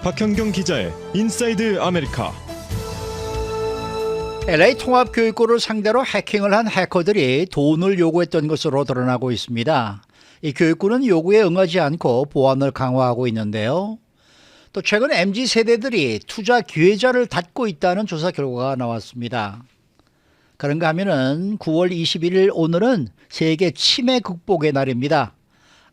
박현경 기자의 인사이드 아메리카. LA 통합교육고를 상대로 해킹을 한 해커들이 돈을 요구했던 것으로 드러나고 있습니다. 이 교육부는 요구에 응하지 않고 보안을 강화하고 있는데요. 또 최근 MZ세대들이 투자 기회자를 닫고 있다는 조사 결과가 나왔습니다. 그런가 하면은 9월 21일 오늘은 세계 치매 극복의 날입니다.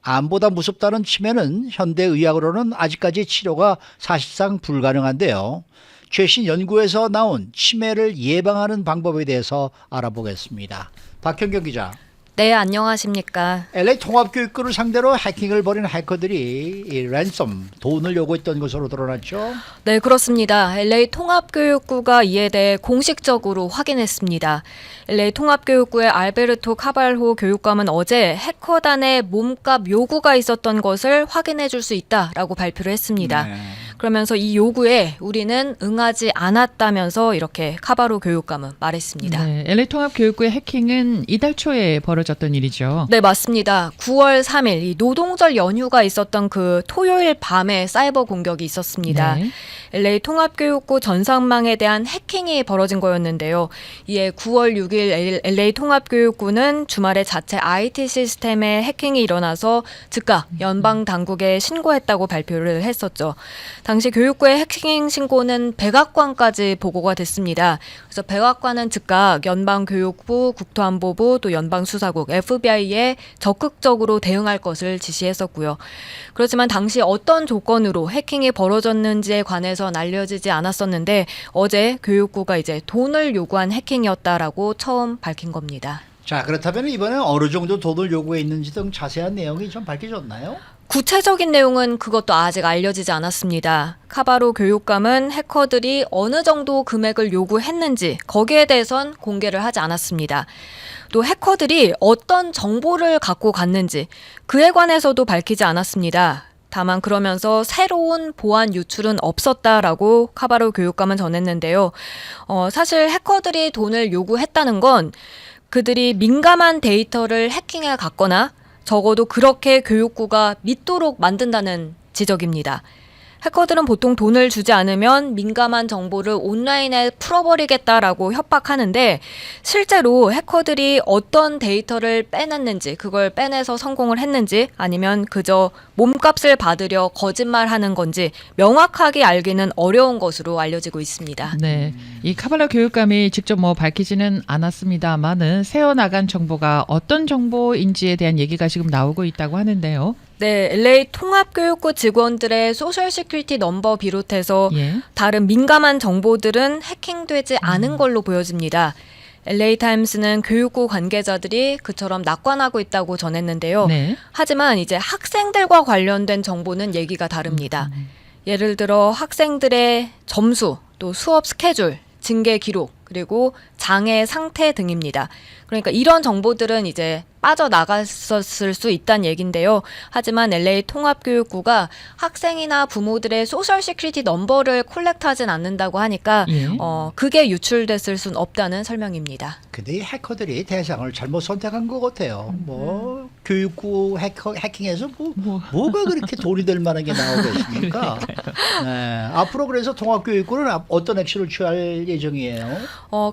암보다 무섭다는 치매는 현대의학으로는 아직까지 치료가 사실상 불가능한데요. 최신 연구에서 나온 치매를 예방하는 방법에 대해서 알아보겠습니다. 박현경 기자. 네, 안녕하십니까. LA 통합교육고를 상대로 해킹을 벌인 해커들이 이 랜섬, 돈을 요구했던 것으로 드러났죠. 네, 그렇습니다. LA 통합교육부가 이에 대해 공식적으로 확인했습니다. LA 통합교육부의 알베르토 카발호 교육감은 어제 해커단의 몸값 요구가 있었던 것을 확인해 줄 수 있다라고 발표를 했습니다. 네. 그러면서 이 요구에 우리는 응하지 않았다면서 이렇게 카발호 교육감은 말했습니다. 네, LA 통합교육부의 해킹은 이달 초에 벌어졌던 일이죠. 네, 맞습니다. 9월 3일 이 노동절 연휴가 있었던 그 토요일 밤에 사이버 공격이 있었습니다. 네. LA 통합교육부 전산망에 대한 해킹이 벌어진 거였는데요. 이에 9월 6일 LA 통합교육부는 주말에 자체 IT 시스템에 해킹이 일어나서 즉각 연방 당국에 신고했다고 발표를 했었죠. 당시 교육부의 해킹 신고는 백악관까지 보고가 됐습니다. 그래서 백악관은 즉각 연방교육부, 국토안보부, 또 연방수사국, FBI에 적극적으로 대응할 것을 지시했었고요. 그렇지만 당시 어떤 조건으로 해킹이 벌어졌는지에 관해선 알려지지 않았었는데 어제 교육부가 이제 돈을 요구한 해킹이었다라고 처음 밝힌 겁니다. 자, 그렇다면 이번에 어느 정도 돈을 요구했는지 등 자세한 내용이 좀 밝혀졌나요? 구체적인 내용은 그것도 아직 알려지지 않았습니다. 카바로 교육감은 해커들이 어느 정도 금액을 요구했는지 거기에 대해선 공개를 하지 않았습니다. 또 해커들이 어떤 정보를 갖고 갔는지 그에 관해서도 밝히지 않았습니다. 다만 그러면서 새로운 보안 유출은 없었다라고 카바로 교육감은 전했는데요. 사실 해커들이 돈을 요구했다는 건 그들이 민감한 데이터를 해킹해 갔거나 적어도 그렇게 교육부가 믿도록 만든다는 지적입니다. 해커들은 보통 돈을 주지 않으면 민감한 정보를 온라인에 풀어버리겠다라고 협박하는데 실제로 해커들이 어떤 데이터를 빼냈는지 그걸 빼내서 성공을 했는지 아니면 그저 몸값을 받으려 거짓말하는 건지 명확하게 알기는 어려운 것으로 알려지고 있습니다. 네, 이 카발라 교육감이 직접 밝히지는 않았습니다만은 새어나간 정보가 어떤 정보인지에 대한 얘기가 지금 나오고 있다고 하는데요. 네, LA 통합교육부 직원들의 소셜 시큐리티 넘버 비롯해서 예. 다른 민감한 정보들은 해킹되지 않은 걸로 보여집니다. LA 타임스는 교육부 관계자들이 그처럼 낙관하고 있다고 전했는데요. 네. 하지만 이제 학생들과 관련된 정보는 얘기가 다릅니다. 예를 들어 학생들의 점수, 또 수업 스케줄, 징계 기록, 그리고 장애 상태 등입니다. 그러니까 이런 정보들은 이제 빠져나갔었을 수 있다는 얘긴데요. 하지만 LA 통합교육부가 학생이나 부모들의 소셜 시큐리티 넘버를 콜렉트하진 않는다고 하니까 예. 그게 유출됐을 순 없다는 설명입니다. 근데 이 해커들이 대상을 잘못 선택한 것 같아요. 교육부 해킹해서 뭐가 그렇게 돈이 될 만한 게 나오겠습니까? 네, 앞으로 그래서 통합교육부는 어떤 액션을 취할 예정이에요?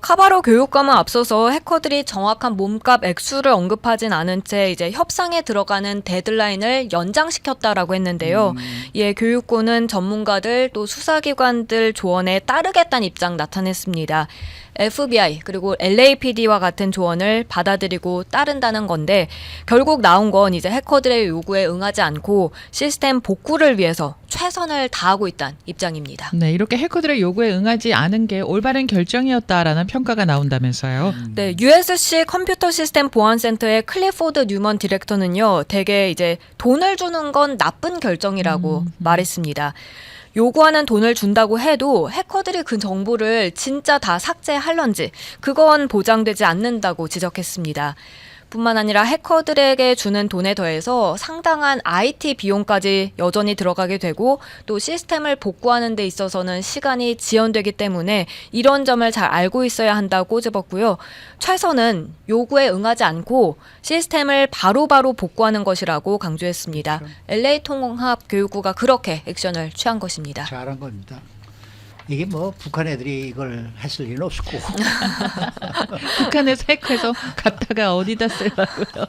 카바로 교육감은 앞서서 해커들이 정확한 몸값 액수를 언급하진 않은 채 이제 협상에 들어가는 데드라인을 연장시켰다라고 했는데요. 이에 교육부는 전문가들 또 수사기관들 조언에 따르겠다는 입장 나타냈습니다. FBI 그리고 LAPD와 같은 조언을 받아들이고 따른다는 건데 결국 나온 건 이제 해커들의 요구에 응하지 않고 시스템 복구를 위해서 최선을 다하고 있다는 입장입니다. 네, 이렇게 해커들의 요구에 응하지 않은 게 올바른 결정이었다라는 평가가 나온다면서요. 네, USC 컴퓨터 시스템 보안센터의 클리포드 뉴먼 디렉터는요, 되게 이제 돈을 주는 건 나쁜 결정이라고 말했습니다. 요구하는 돈을 준다고 해도 해커들이 그 정보를 진짜 다 삭제할런지 그건 보장되지 않는다고 지적했습니다. 뿐만 아니라 해커들에게 주는 돈에 더해서 상당한 IT 비용까지 여전히 들어가게 되고 또 시스템을 복구하는 데 있어서는 시간이 지연되기 때문에 이런 점을 잘 알고 있어야 한다고 집었고요. 최선은 요구에 응하지 않고 시스템을 바로바로 복구하는 것이라고 강조했습니다. LA 통합교육부가 그렇게 액션을 취한 것입니다. 잘한 겁니다. 이게 뭐 북한 애들이 이걸 했을 리는 없을 거고. 북한에서 해커해서 갔다가 어디다 쓰려고요.